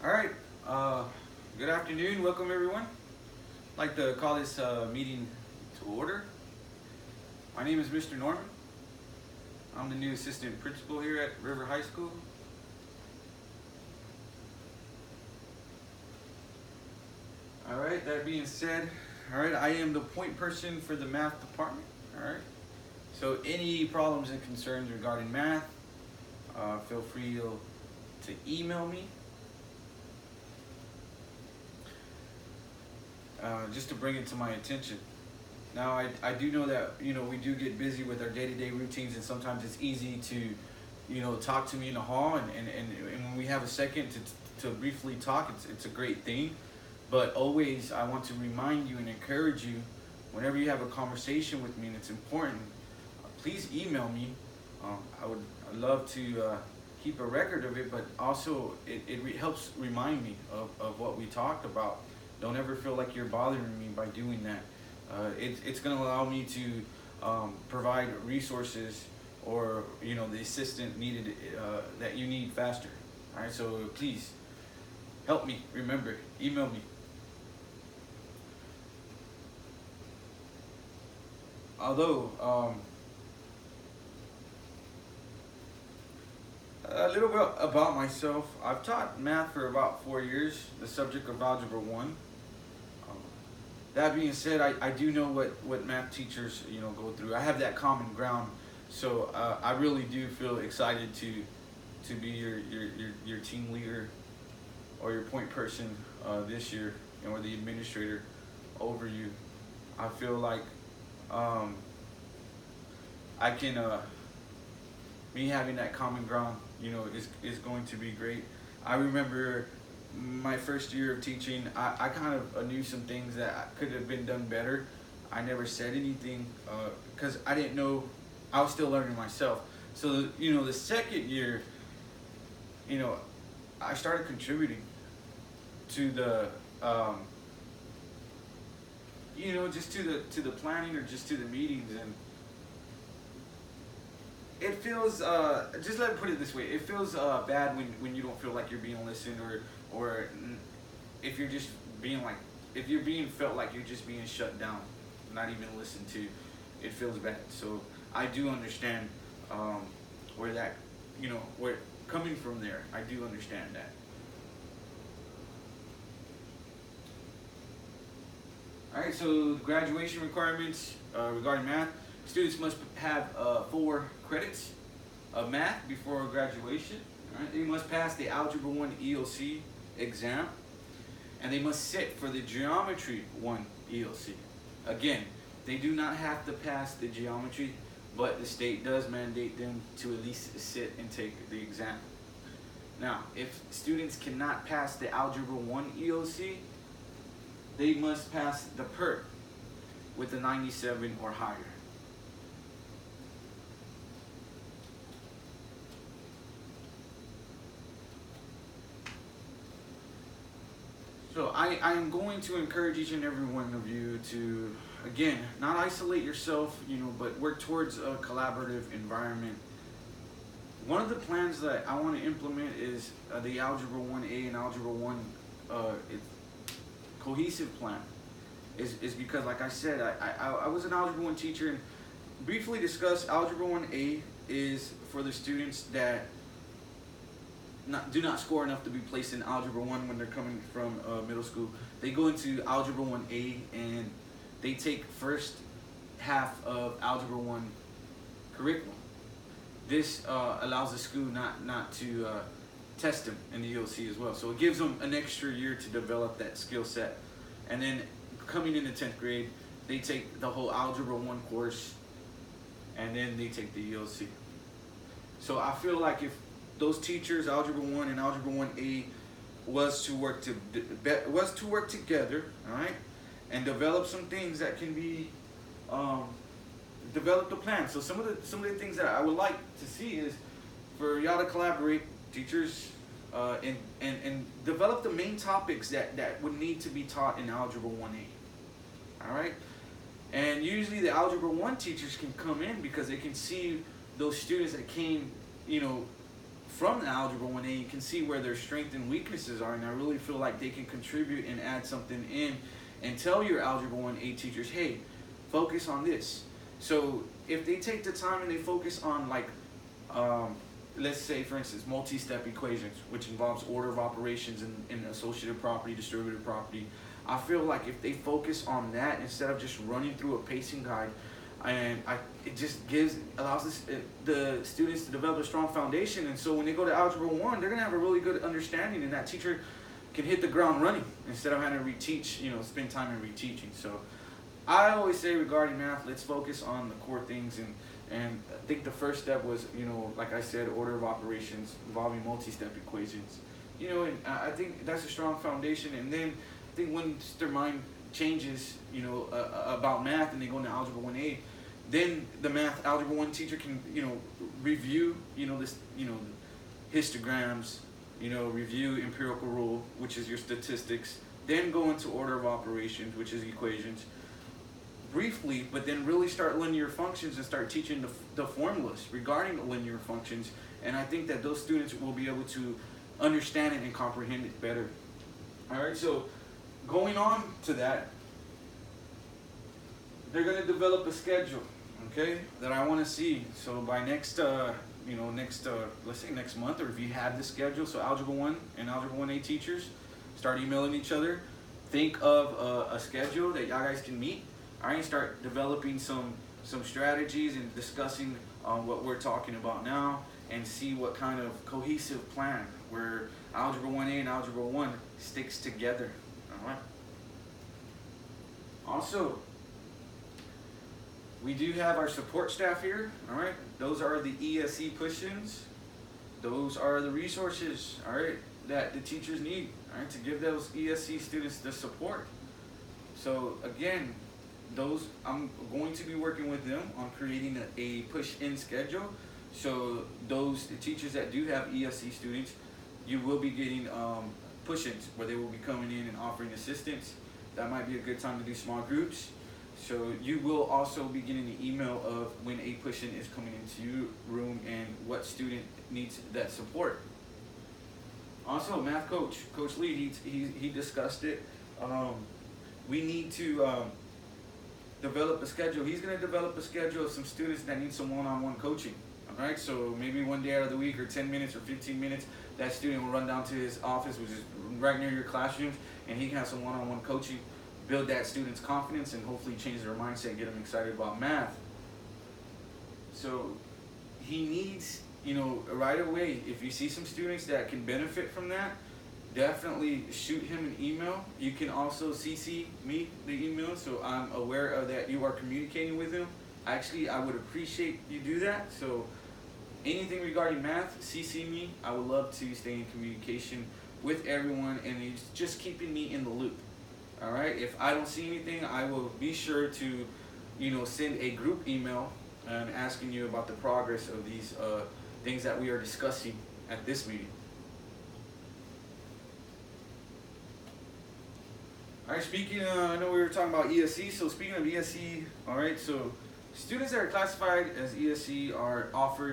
All right. Uh, Good afternoon. Welcome, everyone. I'd like to call this meeting to order. My name is Mr. Norman. I'm the new assistant principal here at River High School. All right. That being said, all right, I am the point person for the math department. All right. So any problems and concerns regarding math, feel free to email me. Just to bring it to my attention. Now, I do know that, we do get busy with our day-to-day routines, and sometimes it's easy to, talk to me in the hall, and when we have a second to briefly talk, it's a great thing. But always, I want to remind you and encourage you, whenever you have a conversation with me and it's important, please email me. I'd love to keep a record of it, but also it helps remind me of what we talked about. Don't ever feel like you're bothering me by doing that. It's going to allow me to provide resources or the assistant needed that you need faster. All right, so please help me. Remember, email me. Although a little bit about myself, I've taught math for about 4 years, the subject of Algebra 1. That being said, I do know what math teachers go through. I have that common ground, so I really do feel excited to be your team leader or your point person this year, or the administrator over you. I feel like I can me having that common ground, is going to be great. I remember my first year of teaching, I kind of knew some things that could have been done better. I never said anything because I didn't know. I was still learning myself. So the second year, I started contributing to the just to the planning, or just to the meetings, and it feels just let me put it this way, it feels bad when you don't feel like you're being listened, or if you're just being like, if you're being felt like you're just being shut down, not even listened to. It feels bad. So I do understand where that, where coming from there, I do understand that. All right, so graduation requirements regarding math. Students must have 4 credits of math before graduation. All right? They must pass the Algebra 1 EOC exam, and they must sit for the Geometry 1 EOC. Again, they do not have to pass the geometry, but the state does mandate them to at least sit and take the exam. Now, if students cannot pass the Algebra 1 EOC, they must pass the PERT with a 97 or higher. So I am going to encourage each and every one of you to, again, not isolate yourself, but work towards a collaborative environment. One of the plans that I want to implement is the Algebra 1A and Algebra 1 cohesive plan. Is because, like I said, I was an Algebra 1 teacher, and briefly discuss Algebra 1A is for the students that do not score enough to be placed in Algebra 1 when they're coming from middle school. They go into Algebra 1A and they take first half of Algebra 1 curriculum. This allows the school not to test them in the EOC as well. So it gives them an extra year to develop that skill set. And then coming into 10th grade, they take the whole Algebra 1 course, and then they take the EOC. So I feel like if those teachers, Algebra 1 and Algebra 1A, was to work together, all right, and develop some things that can be develop the plan. So some of the things that I would like to see is for y'all to collaborate, teachers, and develop the main topics that would need to be taught in Algebra 1A. All right, and usually the Algebra 1 teachers can come in because they can see those students that came, from the Algebra 1A, you can see where their strengths and weaknesses are, and I really feel like they can contribute and add something in and tell your Algebra 1A teachers, hey, focus on this. So if they take the time and they focus on, like, let's say, for instance, multi-step equations, which involves order of operations in associative property, distributive property, I feel like if they focus on that instead of just running through a pacing guide, it just allows the students to develop a strong foundation. And so when they go to Algebra 1, they're going to have a really good understanding, and that teacher can hit the ground running instead of having to reteach, spend time in reteaching. So I always say regarding math, let's focus on the core things, and I think the first step was, like I said, order of operations involving multi-step equations. And I think that's a strong foundation. And then I think once their mind changes, about math, and they go into Algebra 1A, then the math Algebra 1 teacher can, review, histograms, review empirical rule, which is your statistics, then go into order of operations, which is equations, briefly, but then really start linear functions and start teaching the formulas regarding linear functions. And I think that those students will be able to understand it and comprehend it better. All right, so going on to that, they're going to develop a schedule, okay, that I want to see. So by next, let's say next month, or if you have the schedule, so Algebra 1 and Algebra 1A teachers start emailing each other. Think of a schedule that y'all guys can meet. All right, start developing some strategies and discussing what we're talking about now, and see what kind of cohesive plan where Algebra 1A and Algebra 1 sticks together. All right. Also, we do have our support staff here. All right, those are the ESE push-ins. Those are the resources, all right, that the teachers need, all right, to give those ESE students the support. So again, those, I'm going to be working with them on creating a push-in schedule. So those teachers that do have ESE students, you will be getting push-ins where they will be coming in and offering assistance. That might be a good time to do small groups. So you will also be getting an email of when a push-in is coming into your room and what student needs that support. Also, math coach, Coach Lee, he discussed it. We need to develop a schedule. He's going to develop a schedule of some students that need some one-on-one coaching. All right, so maybe one day out of the week, or 10 minutes or 15 minutes, that student will run down to his office, which is right near your classrooms, and he can have some one-on-one coaching, build that student's confidence, and hopefully change their mindset, get them excited about math. So he needs, right away, if you see some students that can benefit from that, definitely shoot him an email. You can also CC me the email, so I'm aware of that you are communicating with him. Actually, I would appreciate you do that. So anything regarding math, CC me. I would love to stay in communication with everyone, and it's just keeping me in the loop. All right, if I don't see anything, I will be sure to, send a group email and asking you about the progress of these things that we are discussing at this meeting. All right, speaking, I know we were talking about ESE, so speaking of ESE, all right, so students that are classified as ESE are offered